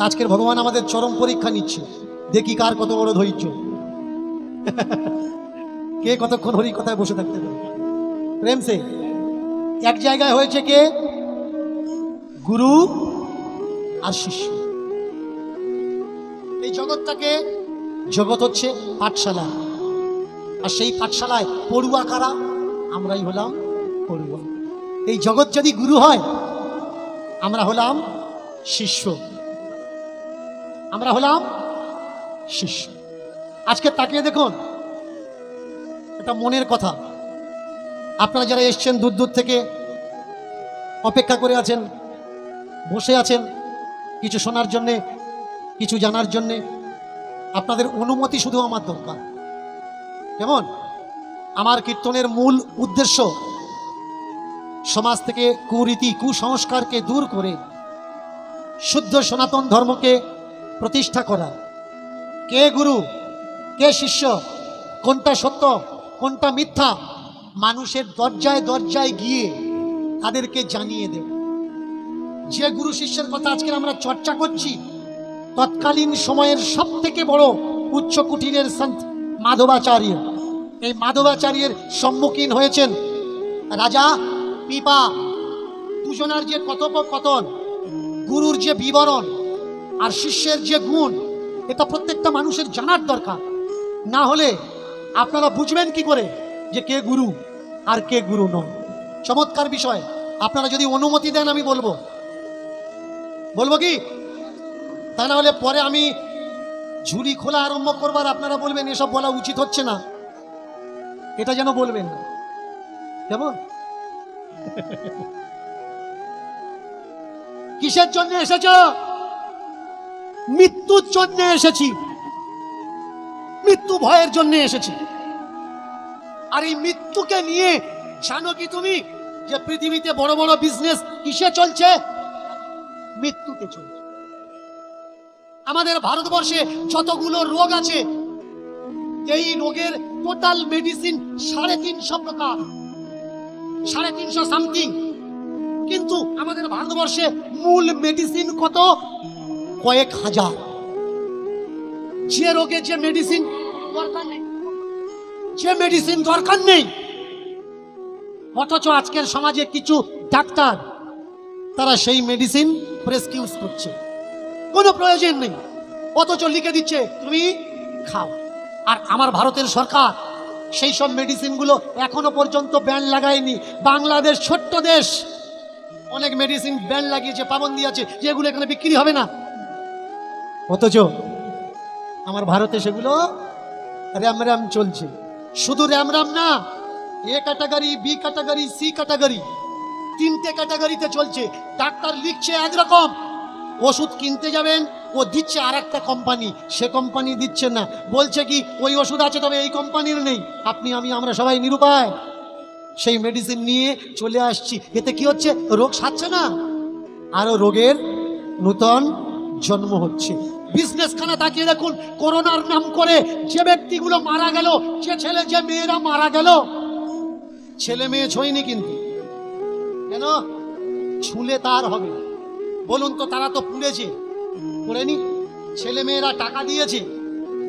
আজকের ভগবান আমাদের চরম পরীক্ষা নিচ্ছে, দেখি কার কত বড় ধৈর্য, কে কতক্ষণ হরি কথায় বসে থাকতে পারে। প্রেম সে এক জায়গায় হয়েছে কে? গুরু আর শিষ্য। এই জগৎটাকে, জগৎ হচ্ছে পাঠশালা, আর সেই পাঠশালায় পড়ুয়া কারা? আমরাই হলাম পড়ুয়া। এই জগৎ যদি গুরু হয়, আমরা হলাম শিষ্য, আমরা হলাম শিষ্য। আজকে তাকিয়ে দেখুন, এটা মনের কথা। আপনারা যারা এসছেন দূর দূর থেকে, অপেক্ষা করে আছেন, বসে আছেন কিছু শোনার জন্যে, কিছু জানার জন্যে, আপনাদের অনুমতি শুধু আমার দরকার। কেমন? আমার কীর্তনের মূল উদ্দেশ্য সমাজ থেকে কুরীতি, কুসংস্কারকে দূর করে শুদ্ধ সনাতন ধর্মকে প্রতিষ্ঠা করা। কে গুরু, কে শিষ্য, কোনটা সত্য, কোনটা মিথ্যা, মানুষের দরজায় দরজায় গিয়ে তাদেরকে জানিয়ে দেব। যে গুরু শিষ্যের কথা আজকে আমরা চর্চা করছি, তৎকালীন সময়ের সব থেকে বড় উচ্চ কুটিরের সন্ত মাধবাচার্য। এই মাধবাচার্যের সম্মুখীন হয়েছেন রাজা পিপা। দুজনার যে কথোপকথন, গুরুর যে বিবরণ আর শিষ্যের যে গুণ, এটা প্রত্যেকটা মানুষের জানার দরকার। না হলে আপনারা বুঝবেন কি করে যে কে গুরু আর কে গুরু নয়। চমৎকার বিষয়। আপনারা যদি অনুমতি দেন আমি বলবো, বলবো কি? তা না হলে পরে আমি ঝুলি খোলা আরম্ভ করবার আপনারা বলবেন এসব বলা উচিত হচ্ছে না, এটা যেন বলবেন না। কেমন? কিসের জন্য এসেছ? মৃত্যুর জন্য এসেছি, মৃত্যু ভয়ের জন্য এসেছি। আর এই মৃত্যুকে নিয়ে জানো কি তুমি যে পৃথিবীতে বড় বড় বিজনেস কিসে চলছে? মৃত্যুতে চলছে। আমাদের ভারতবর্ষে যতগুলো রোগ আছে, এই রোগের টোটাল মেডিসিন 350 প্রকার, 350 সামথিং। কিন্তু আমাদের ভারতবর্ষে মূল মেডিসিন কত? কয়েক হাজার। যে রোগে যে মেডিসিন দরকার নেই, যে মেডিসিন দরকার নেই, অথচ আজকের সমাজে কিছু ডাক্তার তারা সেই মেডিসিন প্রেসক্রিউজ করছে, কোনো প্রয়োজন নেই, অথচ লিখে দিচ্ছে তুমি খাও। আর আমার ভারতের সরকার সেই সব মেডিসিনগুলো এখনো পর্যন্ত ব্যান লাগায়নি। বাংলাদেশ ছোট্ট দেশ, অনেক মেডিসিন ব্যান লাগিয়েছে, পাবন্দি আছে, যেগুলো এখানে বিক্রি হবে না। অথচ আমার ভারতে সেগুলো র্যাম র্যাম চলছে। শুধু র্যাম র্যাম না, A category, B category, C category, 3টে ক্যাটাগরিতে চলছে। ডাক্তার লিখছে একরকম, ওষুধ কিনতে যাবেন ও দিচ্ছে আর একটা কোম্পানি, সে কোম্পানি দিচ্ছে না, বলছে কি ওই ওষুধ আছে তবে এই কোম্পানির নেই। আপনি আমি আমরা সবাই নিরুপায়, সেই মেডিসিন নিয়ে চলে আসছি। এতে কি হচ্ছে? রোগ সারছে না, আরো রোগের নূতন জন্ম হচ্ছে। বিজনেস খানা তাকিয়ে দেখুন, করোনার নাম করে যে ব্যক্তিগুলো মারা গেল, যে ছেলে যে মেয়েরা মারা গেল, ছেলে মেয়ে ছোঁয়নি কিন্তু। কেন? ছুলে তার হবে? বলুন তো, তারা তো পুড়েছে, পড়েনি। ছেলে মেয়েরা টাকা দিয়েছে,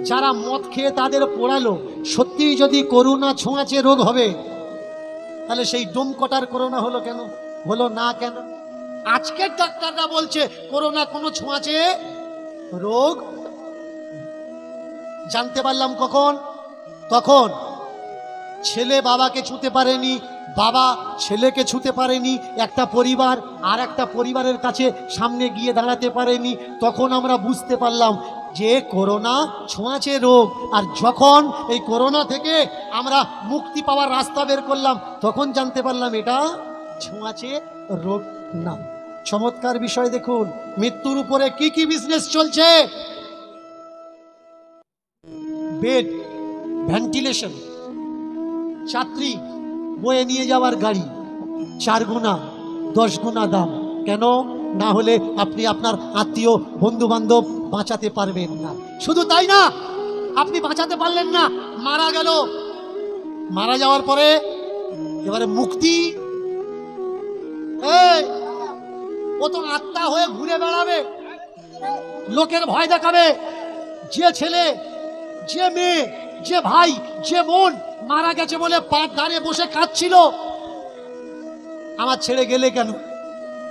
যারা মদ খেয়ে তাদের পোড়ালো। সত্যিই যদি করোনা ছোঁয়াচে রোগ হবে, তাহলে সেই ডোমকটার করোনা হলো কেন? হলো না কেন? আজকের ডাক্তাররা বলছে করোনা কোনো ছোঁয়াচে রোগ। জানতে পারলাম কখন? তখন ছেলে বাবাকে ছুঁতে পারেনি, বাবা ছেলেকে ছুঁতে পারেনি, একটা পরিবার আর একটা পরিবারের কাছে সামনে গিয়ে দাঁড়াতে পারেনি। তখন আমরা বুঝতে পারলাম যে করোনা ছোঁয়াচে রোগ। আর যখন এই করোনা থেকে আমরা মুক্তি পাওয়ার রাস্তা বের করলাম, তখন জানতে পারলাম এটা ছোঁয়াচে রোগ না। চমৎকার বিষয় দেখুন, মৃত্যুর উপরে কি কি বিজনেস চলছে। বেড, ভেন্টিলেশন, ছাত্রী বয়ে নিয়ে যাওয়ার গাড়ি, 4 গুণা 10 গুণা দাম। কেন? না হলে আপনি আপনার আত্মীয় বন্ধু বান্ধব বাঁচাতে পারবেন না। শুধু তাই না, আপনি বাঁচাতে পারলেন না, মারা গেল, মারা যাওয়ার পরে এবারে মুক্তি। ও তো আত্মা হয়ে ঘুরে বেড়াবে, লোকের ভয় দেখাবে। যে ছেলে, যে মেয়ে, যে ভাই, যে বোন মারা গেছে বলে পাট দাঁড়িয়ে বসে কাঁদছিল, আমার ছেড়ে গেলে কেন?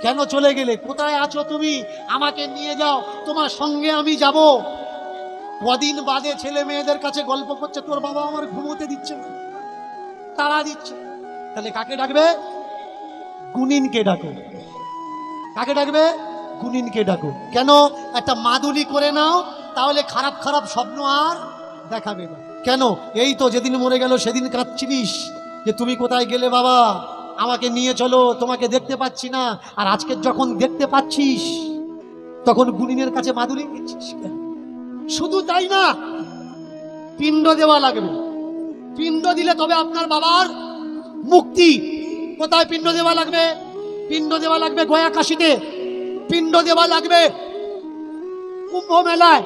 কেন চলে গেলে? কোথায় আছো তুমি? আমাকে নিয়ে যাও, তোমার সঙ্গে আমি যাব। কদিন বাদে ছেলে মেয়েদের কাছে গল্প করছে, তোর বাবা আমার ঘুমোতে দিচ্ছে না, তাড়া দিচ্ছে। তাহলে কাকে ডাকবে? গুনিনকে ডাকো। কাকে ডাকবে? গুনিনকে ডাকো। কেন? একটা মাদুলি করে নাও, তাহলে খারাপ খারাপ স্বপ্ন আর দেখাবে না। কেন? এই তো যেদিন মরে গেল সেদিন কাঁদছিলিস যে তুমি কোথায় গেলে বাবা, আমাকে নিয়ে চলো, তোমাকে দেখতে পাচ্ছি না। আর আজকে যখন দেখতে পাচ্ছিস তখন গুনিনের কাছে মাদুলি নিচ্ছিস। শুধু তাই না, পিণ্ড দেওয়া লাগবে। পিণ্ড দিলে তবে আপনার বাবার মুক্তি। কোথায় পিণ্ড দেওয়া লাগবে? পিণ্ড দেওয়া লাগবে গয়া কাশীতে, পিণ্ড দেওয়া লাগবে কুম্ভ মেলায়,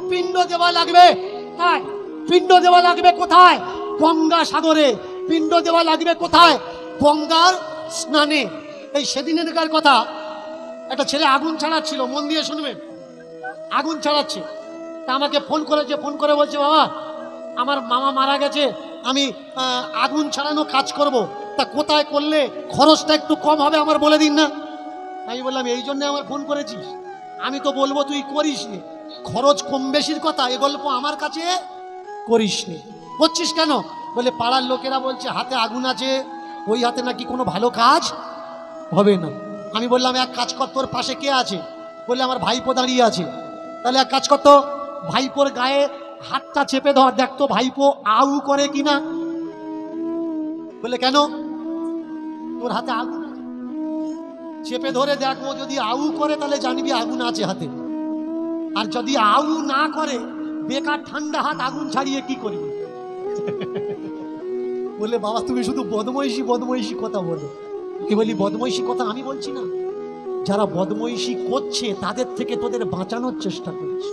পিণ্ড দেওয়া লাগবে কোথায়? পিণ্ড দেওয়া লাগবে কোথায়? গঙ্গা সাগরে। পিণ্ড দেওয়া লাগবে কোথায়? গঙ্গার স্নানে। এই সেদিনের কথা, একটা ছেলে আগুন ছাড়াচ্ছিল, মন দিয়ে শুনবে, আগুন ছাড়াচ্ছে। তা আমাকে ফোন করে বলছে, বাবা আমার মামা মারা গেছে, আমি আগুন ছাড়ানো কাজ করব, তা কোথায় করলে খরচটা একটু কম হবে আমার বলে দিন না। আমি বললাম, এই জন্য আমার ফোন করেছিস? আমি তো বলবো তুই করিস নি, খরচ কম বেশির কথা এ গল্প আমার কাছে করিস নি। করছিস কেন? বলে পাড়ার লোকেরা বলছে হাতে আগুন আছে, ওই হাতে নাকি কোনো ভালো কাজ হবে না। আমি বললাম, এক কাজ কর, তোর পাশে কে আছে? বললে আমার ভাইপো দাঁড়িয়ে আছে। তাহলে এক কাজ করতো, ভাইপোর গায়ে হাতটা চেপে ধর, দেখতো ভাইপো আউ করে কিনা। বলে কেন? তোর হাতে আগুন, চেপে ধরে দেখো, যদি আউ করে তাহলে জানবি আগুন আছে হাতে, আর যদি আউ না করে বেকার ঠান্ডা হাত আগুন ছাড়িয়ে কি করবি? বলে বাবা তুমি শুধু বদময়সী কথা বলো। কি বলি? বদময়সী কথা আমি বলছি না, যারা বদময়সী করছে তাদের থেকে তোদের বাঁচানোর চেষ্টা করছে।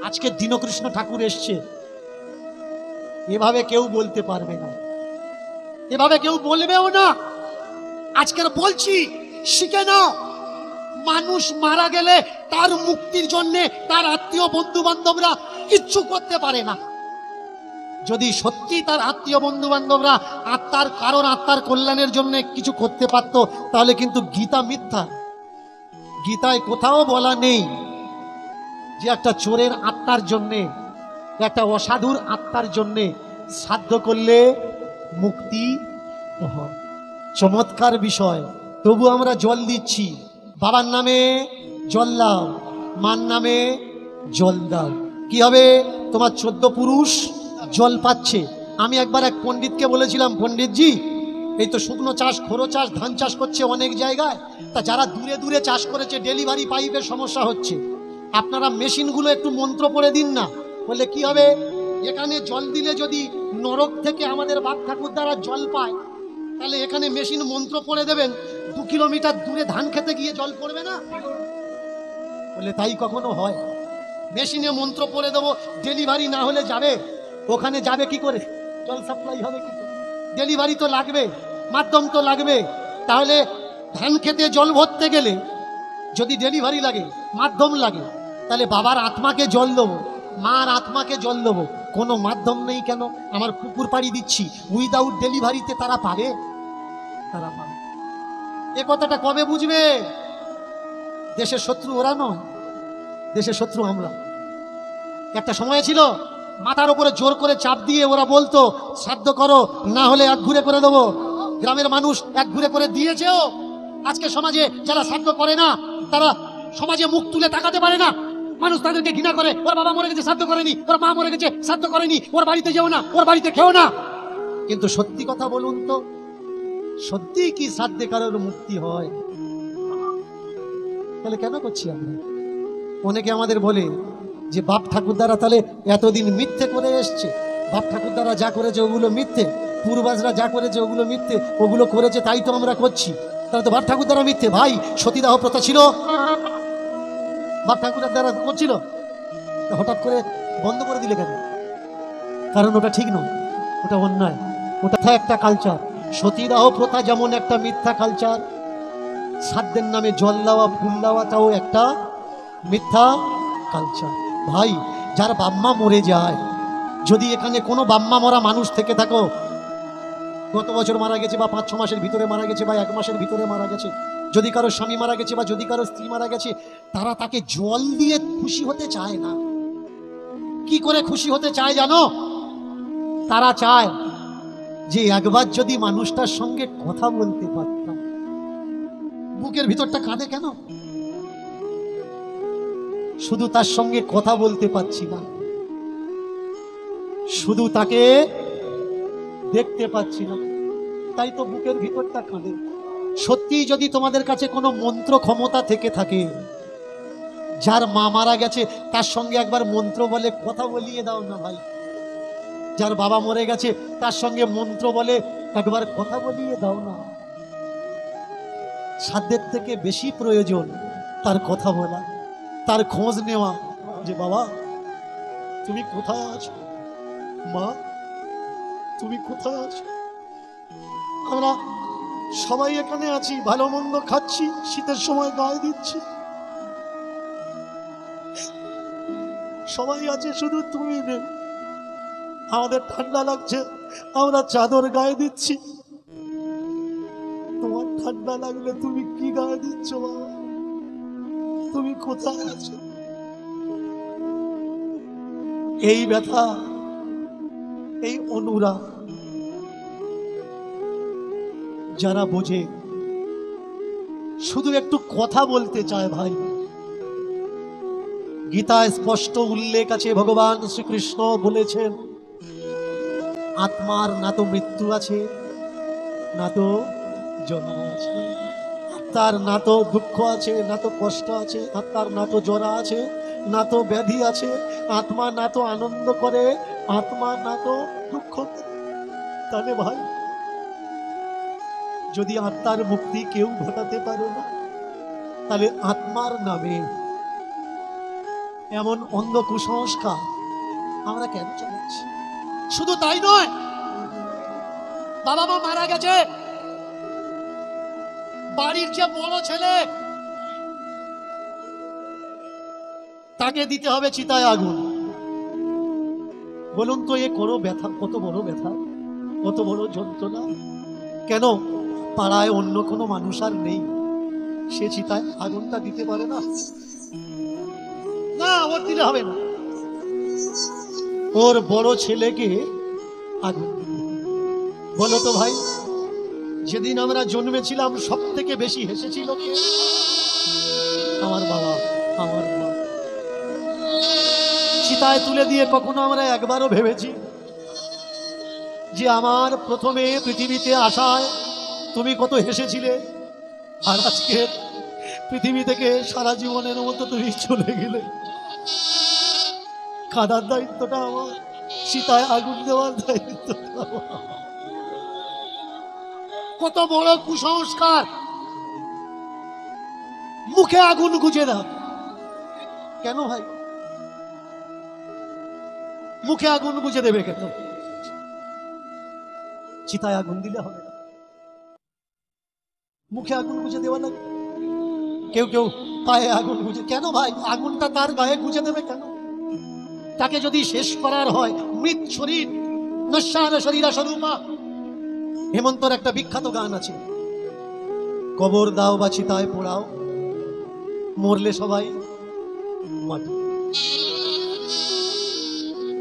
আজকে দীনকৃষ্ণ ঠাকুর এসছে, এভাবে কেউ বলতে পারবে না, এভাবে কেউ বলবেও না। আজকের বলছি, শিখে নাও। মানুষ মারা গেলে তার মুক্তির জন্য তার আত্মীয় বন্ধু বান্ধবরা কিচ্ছু করতে পারে না। যদি সত্যি তার আত্মীয় বন্ধু বান্ধবরা কারণ আত্মার কল্যাণের জন্য কিছু করতে পারত, তাহলে কিন্তু গীতা মিথ্যা। গীতায় কোথাও বলা নেই যে একটা চোরের আত্মার জন্যে, একটা অসাধুর আত্মার জন্যে সাধ্য করলে মুক্তি হয়। চমৎকার বিষয়। তবু আমরা জল দিচ্ছি, বাবার নামে জল দাও, মার নামে জল দাও। কি হবে? তোমার 14 পুরুষ জল পাচ্ছে। আমি একবার এক পণ্ডিতকে বলেছিলাম, পণ্ডিতজি এই তো শুকনো চাষ, খোরো চাষ, ধান চাষ করছে অনেক জায়গায়, তা যারা দূরে দূরে চাষ করেছে ডেলিভারি পাইপের সমস্যা হচ্ছে, আপনারা মেশিনগুলো একটু মন্ত্র পড়ে দিন না। বললে কি হবে? এখানে জল দিলে যদি নরক থেকে আমাদের বাপ ঠাকুর দ্বারা জল পায়, তাহলে এখানে মেশিন মন্ত্র পড়ে দেবেন, 2 কিলোমিটার দূরে ধান খেতে গিয়ে জল পড়বে না। বলে তাই কখনো হয়? মেশিনে মন্ত্র পড়ে দেবো, ডেলিভারি না হলে যাবে? ওখানে যাবে কি করে? জল সাপ্লাই হবে কি করে? ডেলিভারি তো লাগবে, মাধ্যম তো লাগবে। তাহলে ধান খেতে জল ভরতে গেলে যদি ডেলিভারি লাগে, মাধ্যম লাগে, তাহলে বাবার আত্মাকে জল দেবো, মার আত্মাকে জল দেবো, কোনো মাধ্যম নেই কেন? আমার পুকুর পাড়ি দিচ্ছি, উইদাউট ডেলিভারিতে তারা পাবে? তারা পাবে। এ কথাটা কবে বুঝবে? দেশের শত্রু ওরা নয়, দেশের শত্রু আমরা। একটা সময় ছিল মাথার উপরে জোর করে চাপ দিয়ে ওরা বলতো শ্রাদ্ধ করো, না হলে এক ঘুরে করে দেবো। গ্রামের মানুষ এক ঘুরে করে দিয়েছেও। আজকে সমাজে যারা শ্রাদ্ধ করে না, তারা সমাজে মুখ তুলে তাকাতে পারে না। মানুষ তাদেরকে ঘৃণা করে, ওর বাবা মরে গেছে শ্রাদ্ধ করেনি, ওর মা মরে গেছে শ্রাদ্ধ করেনি, ওর বাড়িতে যেও না, ওর বাড়িতে খেও না। কিন্তু সত্যি কথা বলুন তো, সত্যি কি শ্রাদ্ধে কারোর মুক্তি হয়? তাহলে কেন করছি আমরা? অনেকে আমাদের বলে যে বাপ ঠাকুর দ্বারা তাহলে এতদিন মিথ্যে করে এসছে, বাপ ঠাকুর দ্বারা যা করেছে ওগুলো মিথ্যে, পূর্বাজরা যা করেছে ওগুলো মিথ্যে, ওগুলো করেছে তাই তো আমরা করছি, তাহলে তো বাপ ঠাকুর দ্বারা মিথ্যে। ভাই, সতীদাহ প্রথা ছিল, বাপ ঠাকুরের দ্বারা করছিল, হঠাৎ করে বন্ধ করে দিলে কেন? কারণ ওটা ঠিক নয়, ওটা অন্যায়, ওটা একটা কালচার। সতীদাহ প্রথা যেমন একটা মিথ্যা কালচার, শ্রাদ্ধের নামে জল দেওয়া, ফুল দেওয়াটাও একটা মিথ্যা কালচার। ভাই, যার বাম্মা মরে যায়, যদি এখানে কোনো বাম্মা মরা মানুষ থেকে থাকো, গত বছর মারা গেছে বা 5-6 মাসের ভিতরে মারা গেছে বা 1 মাসের ভিতরে মারা গেছে, যদি কারো স্বামী মারা গেছে বা যদি কারো স্ত্রী মারা গেছে, তারা তাকে জল দিয়ে খুশি হতে চায় না। কি করে খুশি হতে চায় জানো? তারা চায় যে একবার যদি মানুষটার সঙ্গে কথা বলতে পারতাম। বুকের ভিতরটা কাঁদে কেন? শুধু তার সঙ্গে কথা বলতে পারছি না, শুধু তাকে দেখতে পাচ্ছি না, তাই তো বুকের ভিতরটা কাঁদে। সত্যি যদি তোমাদের কাছে কোনো মন্ত্র ক্ষমতা থেকে থাকে, যার মা মারা গেছে তার সঙ্গে একবার মন্ত্র বলে কথা বলিয়ে দাও না ভাই। যার বাবা মরে গেছে তার সঙ্গে মন্ত্র বলে একবার কথা বলিয়ে দাও না। সাধ্যের থেকে বেশি প্রয়োজন তার কথা বলা, তার খোঁজ নেওয়া, যে বাবা তুমি কোথায় আছো, মা তুমি কোথায় আছো। আমরা সবাই এখানে আছি, ভালো মন্দ খাচ্ছি, শীতের সময় গায়ে দিচ্ছি, সবাই আছে, শুধু তুমি নেই। আমাদের ঠান্ডা লাগছে, আমরা চাদর গায়ে দিচ্ছি, তোমার ঠান্ডা লাগলে তুমি কি গায়ে দিচ্ছ বাবা? তুমি কোথায় আছো? এই ব্যথা, এই অনুরাগ যারা বোঝে, শুধু একটু কথা বলতে চায় ভাই। গীতায় স্পষ্ট উল্লেখ আছে, ভগবান শ্রীকৃষ্ণ বলেছেন, আত্মার না তো মৃত্যু আছে, না তো জন্ম আছে, আত্মার না তো দুঃখ আছে, না তো কষ্ট আছে, আত্মার না তো জরা আছে, না তো ব্যাধি আছে, আত্মা না তো আনন্দ করে, আত্মা না তো দুঃখ করে। তাহলে ভাই, যদি আত্মার মুক্তি কেউ ঘটাতে পারে না, তাহলে আত্মার নামে এমন অন্ধ কুসংস্কার আমরা কেন চালাচ্ছি? শুধু তাই নয়, বাবা মা মারা গেছে, বাড়ির যে বড় ছেলে, তাকে দিতে হবে চিতায় আগুন। বলুন তো, এ করো ব্যথা, কত বড় ব্যথা, কত বড় যন্ত্রণা। কেন? পাড়ায় অন্য কোনো মানুষ আর নেই, সে চিতায় আগুনটা দিতে পারে না? না, ওর দিলে হবে না, ওর বড় ছেলেকে আগুন। বলো তো ভাই, যেদিন আমরা জন্মেছিলাম সব থেকে বেশি হেসেছিল কে? আমার বাবা, আমার মা। চিতায় তুলে দিয়ে কখনো আমরা একবারও ভেবেছি যে আমার প্রথমে পৃথিবীতে আসায় তুমি কত হেসেছিলে, আর আজকে পৃথিবী থেকে সারা জীবনের মতো তুমি চলে গেলে? কাঁদার দায়িত্বটা আমার, চিতায় আগুন দেওয়ার দায়িত্বটা আমার। কত বড় কুসংস্কার! মুখে আগুন গুজে দাও কেন ভাই? মুখে আগুন গুজে দেবে কেন? চিতায় আগুন দিলে হবে না, মুখে আগুন গুজে দেওয়া লাগে। কেউ কেউ পায়ে আগুন গুজে, কেন ভাই? আগুনটা তার গায়ে গুজে দেবে কেন? তাকে যদি শেষ করার হয়, মৃত শরীর নশ্যান শরীরা স্বরূপা। হেমন্তর একটা বিখ্যাত গান আছে, কবর দাও বা চিতায় পোড়াও, মরলে সবাই মাটি।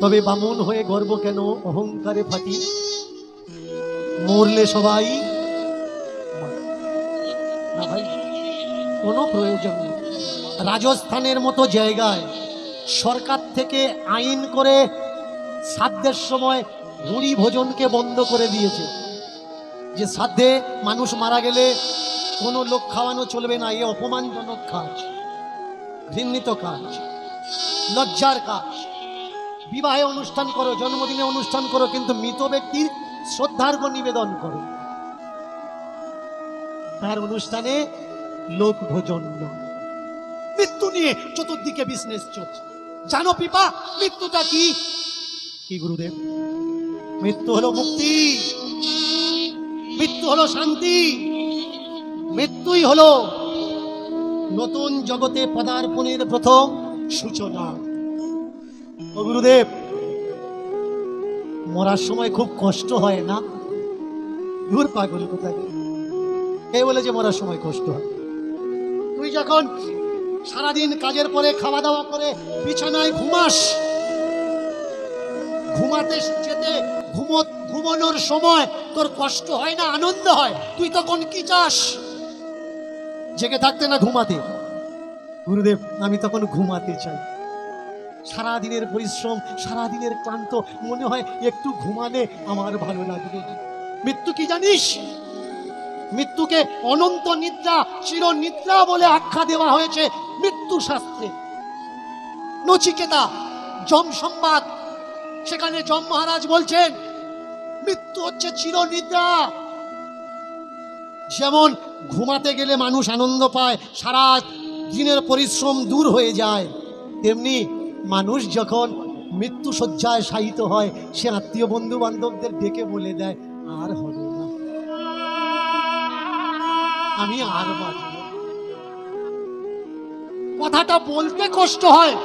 তবে বামুন হয়ে গর্ব কেন, অহংকারে ফাটি, মরলে সবাই না ভাই, কোনো প্রয়োজন নেই। রাজস্থানের মতো জায়গায় সরকার থেকে আইন করে শ্রাদ্ধের সময় ভুঁড়ি ভোজনকে বন্ধ করে দিয়েছে, যে শ্রাদ্ধে মানুষ মারা গেলে কোনো লোক খাওয়ানো চলবে না। এ অপমানজনক কাজ, ঘৃণিত কাজ, লজ্জার কাজ। বিবাহে অনুষ্ঠান করো, জন্মদিনে অনুষ্ঠান করো, কিন্তু মৃত ব্যক্তির শ্রদ্ধার্ঘ নিবেদন করো, তার অনুষ্ঠানে লোক ভোজন নয়। মৃত্যু নিয়ে চতুর্দিকে বিজনেস চলছে। জানো পিপা, মৃত্যুটা কি? কি গুরুদেব? মৃত্যু হলো মুক্তি, মৃত্যু হলো শান্তি, মৃত্যুই হলো নতুন জগতে পদার্পণের প্রথম সূচনা। ও গুরুদেব, মরার সময় খুব কষ্ট হয় না? দূর পাগল কোথায়, কে বলে যে মরার সময় কষ্ট হয়? তুই যখন সারাদিন কাজের পরে খাওয়া দাওয়া করে বিছানায় ঘুমাস, ঘুমাতে যেতে ঘুমানোর সময় তোর কষ্ট হয় না, আনন্দ হয়? তুই তখন কি চাস? জেগে থাকতে না ঘুমাতে? গুরুদেব, আমি তখন ঘুমাতে চাই। সারাদিনের পরিশ্রম, সারাদিনের ক্লান্ত, মনে হয় একটু ঘুমালে আমার ভালো লাগবে। মৃত্যু কি জানিস? মৃত্যুকে অনন্ত নিদ্রা, চির নিদ্রা বলে আখ্যা দেওয়া হয়েছে মৃত্যু শাস্ত্রে। নচিকেতা যম সংবাদ, সেখানে যম মহারাজ বলছেন মৃত্যু হচ্ছে চির নিদ্রা। যেমন ঘুমাতে গেলে মানুষ আনন্দ পায়, সারা দিনের পরিশ্রম দূর হয়ে যায়, তেমনি মানুষ যখন মৃত্যু শয্যায় শায়িত হয়, সে আত্মীয় বন্ধু বান্ধবদের ডেকে বলে দেয়, আর হবে না, আমি আর বাঁচব। কথাটা বলতে কষ্ট হয়,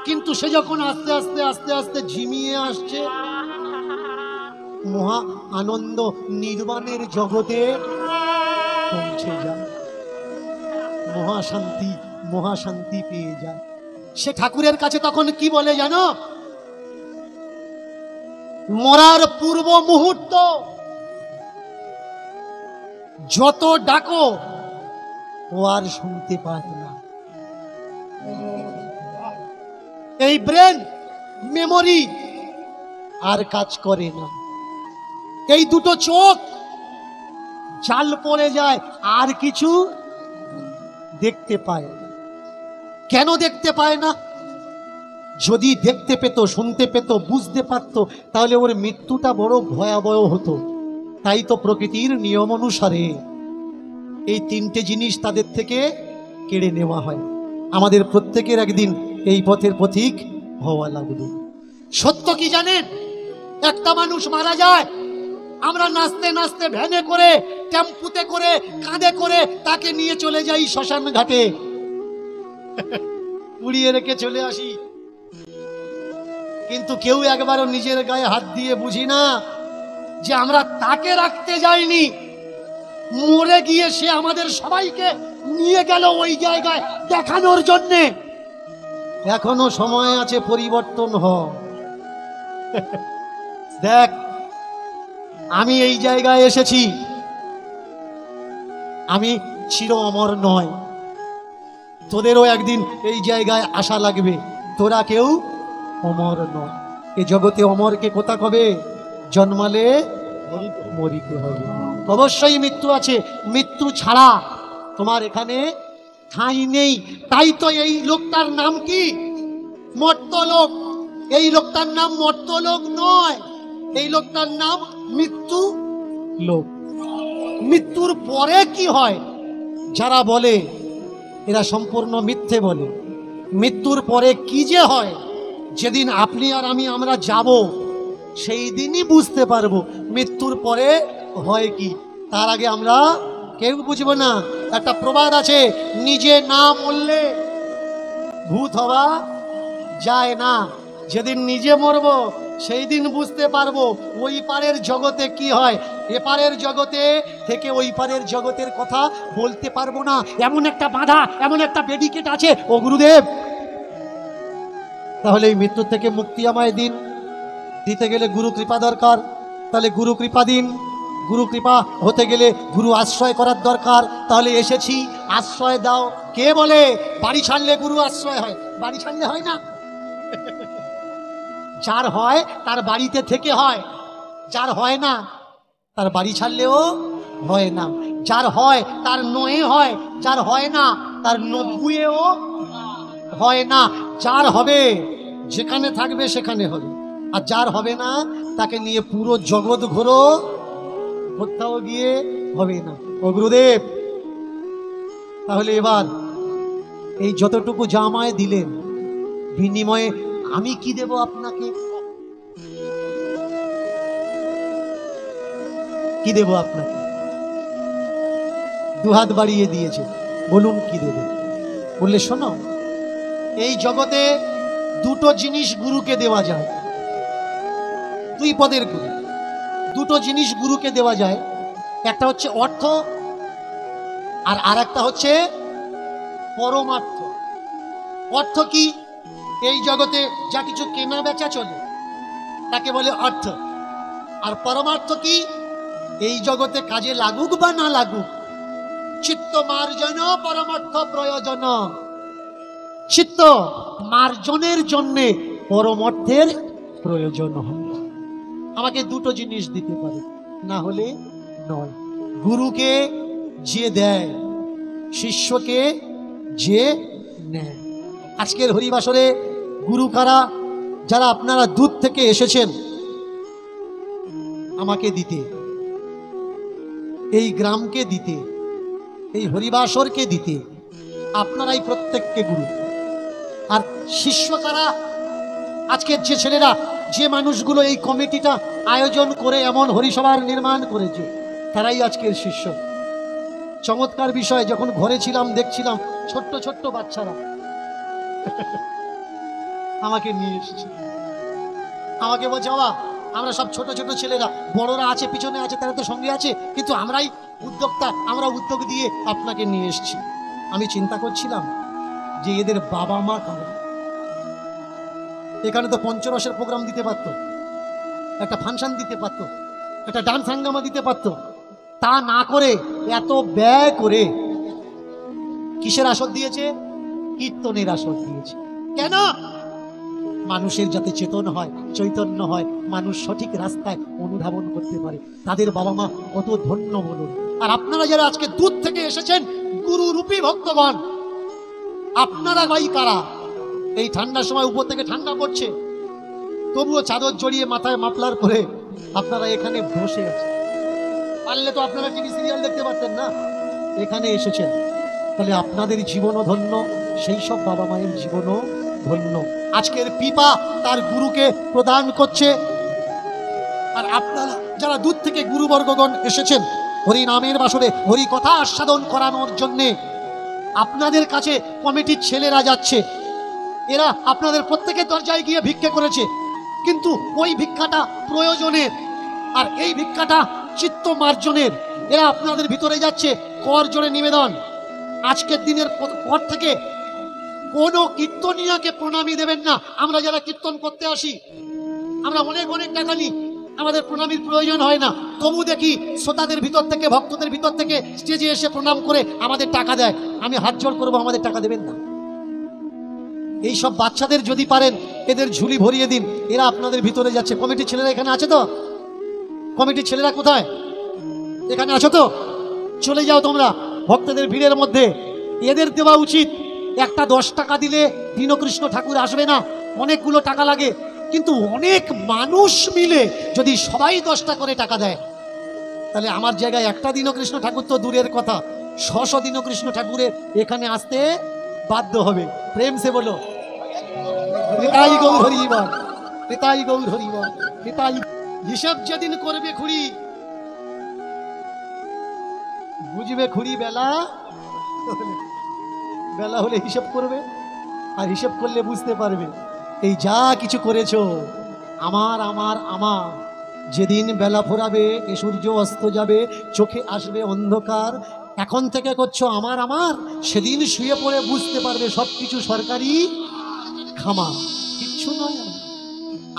কিন্তু সে যখন আস্তে আস্তে আস্তে আস্তে ঝিমিয়ে আসছে, মহা আনন্দ নির্বাণের জগতে পৌঁছে যায়, মহাশান্তি মহাশান্তি পেয়ে যায়। সে ঠাকুরের কাছে তখন কি বলে জানো? মরার পূর্ব মুহূর্ত যত ডাকো ও আর শুনতে পায় না। এই ব্রেন মেমোরি আর কাজ করে না, এই দুটো চোখ জাল পড়ে যায়, আর কিছু দেখতে পায় না। কেন দেখতে পায় না? যদি দেখতে পেত, শুনতে পেত, বুঝতে পারত, তাহলে ওর মৃত্যুটা বড় ভয়াবহ হতো। তাই তো প্রকৃতির নিয়ম অনুসারে এই তিনটে জিনিস তাদের থেকে কেড়ে নেওয়া হয়। আমাদের প্রত্যেকের একদিন এই পথের পথিক হওয়া লাগবে। সত্য কি জানেন? একটা মানুষ মারা যায়, আমরা নাচতে নাচতে ভ্যানে করে, টেম্পুতে করে, কাঁধে করে তাকে নিয়ে চলে যাই শ্মশান ঘাটে, পুড়িয়ে রেখে চলে আসি। কিন্তু কেউ একবারও নিজের গায়ে হাত দিয়ে বুঝি না যে আমরা তাকে রাখতে যাইনি, মরে গিয়ে সে আমাদের সবাইকে নিয়ে গেল ওই জায়গায় দেখানোর জন্যে। এখনো সময় আছে, পরিবর্তন হ। দেখ, আমি এই জায়গায় এসেছি, আমি চির অমর নয়, তোদেরও একদিন এই জায়গায় আসা লাগবে। তোরা কেউ অমর নয়। এ জগতে অমরকে কোথা কবে? জন্মালে মরিতে হবে। অবশ্যই মৃত্যু আছে, মৃত্যু ছাড়া তোমার এখানে ঠাঁই নেই। তাই তো এই লোকটার নাম কি? মর্ত্যলোক। এই লোকটার নাম মর্ত্যলোক নয়, এই লোকটার নাম মৃত্যু লোক। মৃত্যুর পরে কি হয় যারা বলে, এরা সম্পূর্ণ মিথ্যে বলে। মৃত্যুর পরে কি যে হয়, যেদিন আপনি আর আমরা যাব, সেই দিনই বুঝতে পারবো মৃত্যুর পরে হয় কি। তার আগে আমরা কেউ বুঝবো না। একটা প্রবাদ আছে, নিজে না মরলে ভূত হওয়া যায় না। যেদিন নিজে মরবো সেই দিন বুঝতে পারবো ওই পারের জগতে কি হয়। এপারের জগতে থেকে ওই পারের জগতের কথা বলতে পারবো না, এমন একটা বাধা, এমন একটা ব্যারিকেড আছে। ও গুরুদেব, তাহলে এই মৃত্যু থেকে মুক্তি আমায় দিন। দিতে গেলে গুরু কৃপা দরকার, তাহলে গুরু কৃপা দিন। গুরু কৃপা হতে গেলে গুরু আশ্রয় করার দরকার, তাহলে এসেছি, আশ্রয় দাও। কে বলে বাড়ি ছাড়লে গুরু আশ্রয় হয়? বাড়ি ছাড়লে হয় না। যার হয় তার বাড়িতে থেকে হয়, যার হয় না তার বাড়ি ছাড়লেও হয় না। যার হয় তার নয়ে হয়, যার হয় না তার নব্বুয়েও হয় না। যার হবে যেখানে থাকবে সেখানে হবে, আর যার হবে না তাকে নিয়ে পুরো জগৎ ঘোরো, কোথাও গিয়ে হবে না। ও গুরুদেব, তাহলে এবার এই যতটুকু জামায় দিলেন, বিনিময়ে আমি কি দেব আপনাকে? কি দেব আপনাকে? দুহাত বাড়িয়ে দিয়েছে, বলুন কি দেবে? বললে শোনো, এই জগতে দুটো জিনিস গুরুকে দেওয়া যায়, দুই পদের গুরু, দুটো জিনিস গুরুকে দেওয়া যায়। একটা হচ্ছে অর্থ, আর একটা হচ্ছে পরমার্থ। অর্থ কি? এই জগতে যা কিছু কেনা বেচা চলে তাকে বলে অর্থ। আর পরমার্থ কি? এই জগতে কাজে লাগুক বা না লাগুক, চিত্ত মার্জন পরমার্থ প্রয়োজন। চিত্ত মার্জনের জন্যে পরমার্থের প্রয়োজন হয়। আমাকে দুটো জিনিস দিতে পারে, না হলে নয়। গুরুকে যে দেয়, শিষ্যকে যে নেয়। আজকের হরিবাসরে গুরু কারা? যারা আপনারা দূর থেকে এসেছেন আমাকে দিতে, এই গ্রামকে দিতে, এই হরিবাসরকে দিতে, আপনারাই প্রত্যেককে গুরু। আর শিষ্য কারা? আজকের যে ছেলেরা, যে মানুষগুলো এই কমিটিটা আয়োজন করে এমন হরিসভার নির্মাণ করেছে, তারাই আজকের শিষ্য। চমৎকার বিষয়, যখন ঘরে ছিলাম দেখছিলাম ছোট্ট ছোট্ট বাচ্চারা আমাকে নিয়ে এসেছে, আমাকে বলছে বাবা আমরা সব ছোট ছোট ছেলেরা, বড়রা আছে পিছনে আছে, তারা তো সঙ্গে আছে, কিন্তু আমরাই উদ্যোক্তা, আমরা উদ্যোগ দিয়ে আপনাকে নিয়ে এসেছি। আমি চিন্তা করছিলাম যে এদের বাবা মা কারা? এখানে তো পঞ্চরসের প্রোগ্রাম দিতে পারতো, একটা ফাংশন দিতে পারতো, একটা ডান্স হাঙ্গামা দিতে পারতো। তা না করে এত ব্যয় করে কিসের আসর দিয়েছে? কীর্তনের আসর দিয়েছে। কেন? মানুষের যাতে চেতন হয়, চৈতন্য হয়, মানুষ সঠিক রাস্তায় অনুধাবন করতে পারে। তাদের বাবা মা কত ধন্য বলুন। আর আপনারা যারা আজকে দূর থেকে এসেছেন, গুরু রূপী ভক্তগণ, আপনারা ভাই কারা? এই ঠান্ডার সময় উপর থেকে ঠান্ডা পড়ছে, তবুও চাদর জড়িয়ে মাথায় মাফলার করে আপনারা এখানে বসে আছেন। পারলে তো আপনারা টিভি সিরিয়াল দেখতে পারতেন না, এখানে এসেছেন। তাহলে আপনাদের জীবনও ধন্য, সেই সব বাবা মায়ের জীবনও ধন্য। আজকের পিপা তার গুরুকে প্রদান করছে। আর আপনারা যারা দূর থেকে গুরুবর্গগণ এসেছেন হরি নামের বাসরে হরি কথা আস্বাদন করানোর জন্যে, আপনাদের কাছে কমিটির ছেলেরা যাচ্ছে। এরা আপনাদের প্রত্যেকের দরজায় গিয়ে ভিক্ষে করেছে, কিন্তু ওই ভিক্ষাটা প্রয়োজনের, আর এই ভিক্ষাটা চিত্ত মার্জনের। এরা আপনাদের ভিতরে যাচ্ছে কর জোরে নিবেদন। আজকের দিনের পর থেকে কোনো কীর্তনিয়াকে প্রণামী দেবেন না। আমরা যারা কীর্তন করতে আসি, আমরা অনেক অনেক টাকা নিই, আমাদের প্রণামীর প্রয়োজন হয় না। তবু দেখি শ্রোতাদের ভিতর থেকে, ভক্তদের ভিতর থেকে স্টেজে এসে প্রণাম করে আমাদের টাকা দেয়। আমি হাত জোড় করবো, আমাদের টাকা দেবেন না। এই সব বাচ্চাদের যদি পারেন এদের ঝুলি ভরিয়ে দিন, এরা আপনাদের ভিতরে যাচ্ছে। কমিটির ছেলেরা এখানে আছে তো? কমিটির ছেলেরা কোথায়? এখানে আছো তো? চলে যাও তোমরা ভক্তদের ভিড়ের মধ্যে। এদের দেওয়া উচিত। একটা 10 টাকা দিলে দীনকৃষ্ণ ঠাকুর আসবে না, অনেকগুলো টাকা লাগে। কিন্তু অনেক মানুষ মিলে যদি সবাই 10টা করে টাকা দেয়, তাহলে আমার জায়গায় একটা দীনকৃষ্ণ ঠাকুর তো দূরের কথা, 100 দীনকৃষ্ণ ঠাকুরের এখানে আসতে বাধ্য হবে। প্রেম সে বলো নিতাই গৌর হরি বল, নিতাই গৌর হরি বল, নিতাই। হিসাব যেদিন করবে খুঁড়ি, বুঝবে খুঁড়ি বেলা বেলা হলে হিসাব করবে, আর হিসাব করলে বুঝতে পারবে এই যা কিছু করেছো আমার আমার আমার। যেদিন বেলা ফোরাবে, এ সূর্য অস্ত যাবে, চোখে আসবে অন্ধকার, এখন থেকে করছো আমার আমার, সেদিন শুয়ে পড়ে বুঝতে পারবে সব কিছু সরকারি খামা, কিচ্ছু নয়।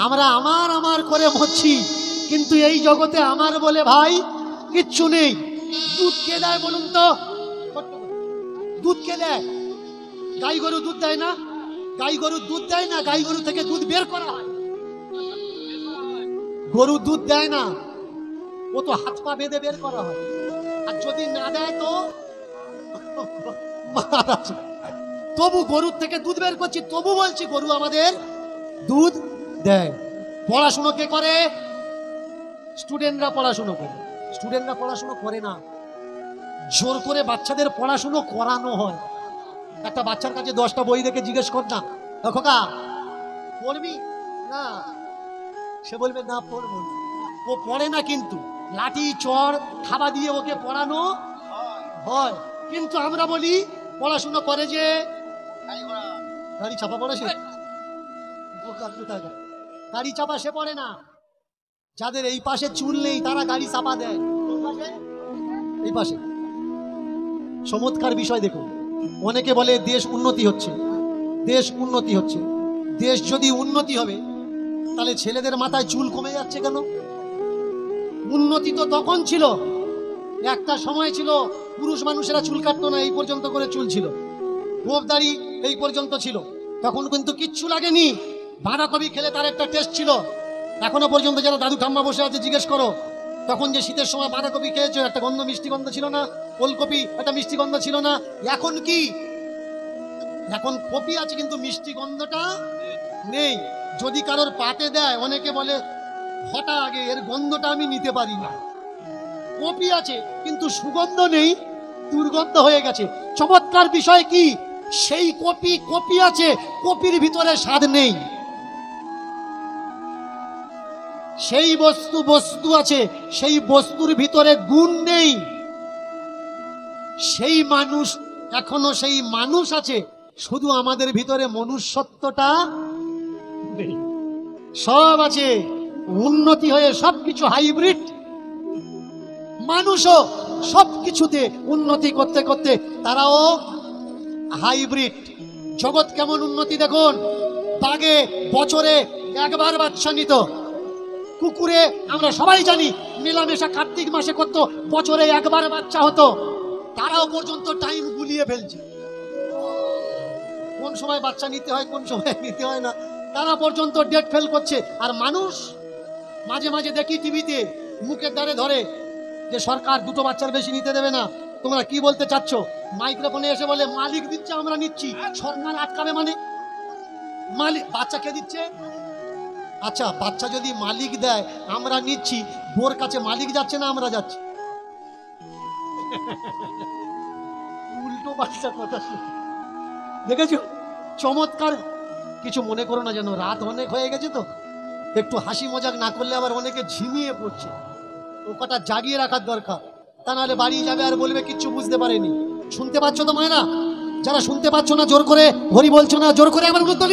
আমরা আমার আমার করে মরছি, কিন্তু এই জগতে আমার বলে ভাই কিচ্ছু নেই। দুধ কে দেয় বলুন তো? দুধ কে দেয়? গাই গরু দুধ দেয় না? গাই গরু দুধ দেয় না, গাই গরু থেকে দুধ বের করা হয়। গরু দুধ দেয় না, ও তো হাত পা বেঁধে বের করা হয়। আর যদি না দেয় তো তবু গরুর থেকে দুধ বের করছি, তবু বলছি গরু আমাদের দুধ দেয়। পড়াশুনো কে করে? স্টুডেন্টরা পড়াশুনো করে। স্টুডেন্টরা পড়াশুনো করে না, জোর করে বাচ্চাদের পড়াশুনো করানো হয়। একটা বাচ্চার কাছে 10টা বই রেখে জিজ্ঞেস কর না, খোকা পড়বি না? সে বলবে না পড়বো না। ও পড়ে না, কিন্তু লাঠি চড় থাবা দিয়ে ওকে পড়ানো হয়। কিন্তু আমরা বলি পড়াশোনা করে যে গাড়ি চাপা পড়ে সে গাড়ি চাপা সে পড়ে না। যাদের এই পাশে চুল নেই তারা গাড়ি চাপা দেয় এই পাশে। চমৎকার বিষয় দেখুন, অনেকে বলে দেশ উন্নতি হচ্ছে, দেশ উন্নতি হচ্ছে। দেশ যদি উন্নতি হবে তাহলে ছেলেদের মাথায় চুল কমে যাচ্ছে কেন? উন্নতি তো তখন ছিল, একটা সময় ছিল পুরুষ মানুষেরা চুল কাটতো না, এই পর্যন্ত করে চুল ছিল, গোঁফদাড়ি এই পর্যন্ত ছিল, তখন কিন্তু কিচ্ছু লাগেনি। বাঁধাকপি খেলে তার একটা টেস্ট ছিল। এখনো পর্যন্ত যারা দাদু ঠাম্মা বসে আছে জিজ্ঞেস করো, তখন যে শীতের সময় বাঁধাকপি খেয়েছো একটা গন্ধ, মিষ্টি গন্ধ ছিল না? ওলকপি একটা মিষ্টি গন্ধ ছিল না? এখন কি? এখন কপি আছে কিন্তু মিষ্টি গন্ধটা নেই। যদি কারোর পাতে দেয় অনেকে বলে হঠাৎ আগে এর গন্ধটা আমি নিতে পারি না। কপি আছে কিন্তু সুগন্ধ নেই, দুর্গন্ধ হয়ে গেছে। চমৎকার বিষয় কি, সেই কপি আছে, কপির ভিতরে স্বাদ নেই। সেই বস্তু আছে, সেই বস্তুর ভিতরে গুণ নেই। সেই মানুষ, এখনো সেই মানুষ আছে, শুধু আমাদের ভিতরে মনুষ্যত্বটা নেই। সব আছে, উন্নতি হয়ে সবকিছু হাইব্রিড। মানুষও সবকিছুতে উন্নতি করতে করতে তারাও হাইব্রিড। জগৎ কেমন উন্নতি দেখুন, বাঘে বছরে একবার বাচ্চা নিত, কুকুরে আমরা সবাই জানি মেলামেশা কার্তিক মাসে করত, বছরে একবার বাচ্চা হতো। তারাও পর্যন্ত টাইম গুলিয়ে ফেলছে, কোন সময় বাচ্চা নিতে হয় কোন সময় নিতে হয় না, তারা পর্যন্ত ডেট ফেল করছে। আর মানুষ মাঝে মাঝে দেখি টিভিতে মুখের দ্বারে ধরে যে সরকার দুটো বাচ্চার বেশি নিতে দেবে না। তোমরা কি বলতে চাচ্ছ? মাইক্রোফোনে এসে বলে মালিক দিচ্ছে আমরা নিচ্ছি, সরকার আটকাবে মানে? মালিক বাচ্চা কে দিচ্ছে? আচ্ছা, বাচ্চা যদি মালিক দেয় আমরা নিচ্ছি, বোর কাছে মালিক যাচ্ছে না আমরা যাচ্ছি? উল্টো বাচ্চা কথা দেখেছো? চমৎকার। কিছু মনে করো না, যেন রাত অনেক হয়ে গেছে তো একটু হাসি মজাক না করলে আবার অনেকে ঝিমিয়ে পড়ছে, ও কটা জাগিয়ে রাখার দরকার, তা নাহলে বাড়ি যাবে আর বলবে কিচ্ছু বুঝতে পারেনি। শুনতে পাচ্ছ তো মায়েরা? যারা শুনতে পাচ্ছ না জোর করে হরি বলছো না, জোর করে একবার উত্তর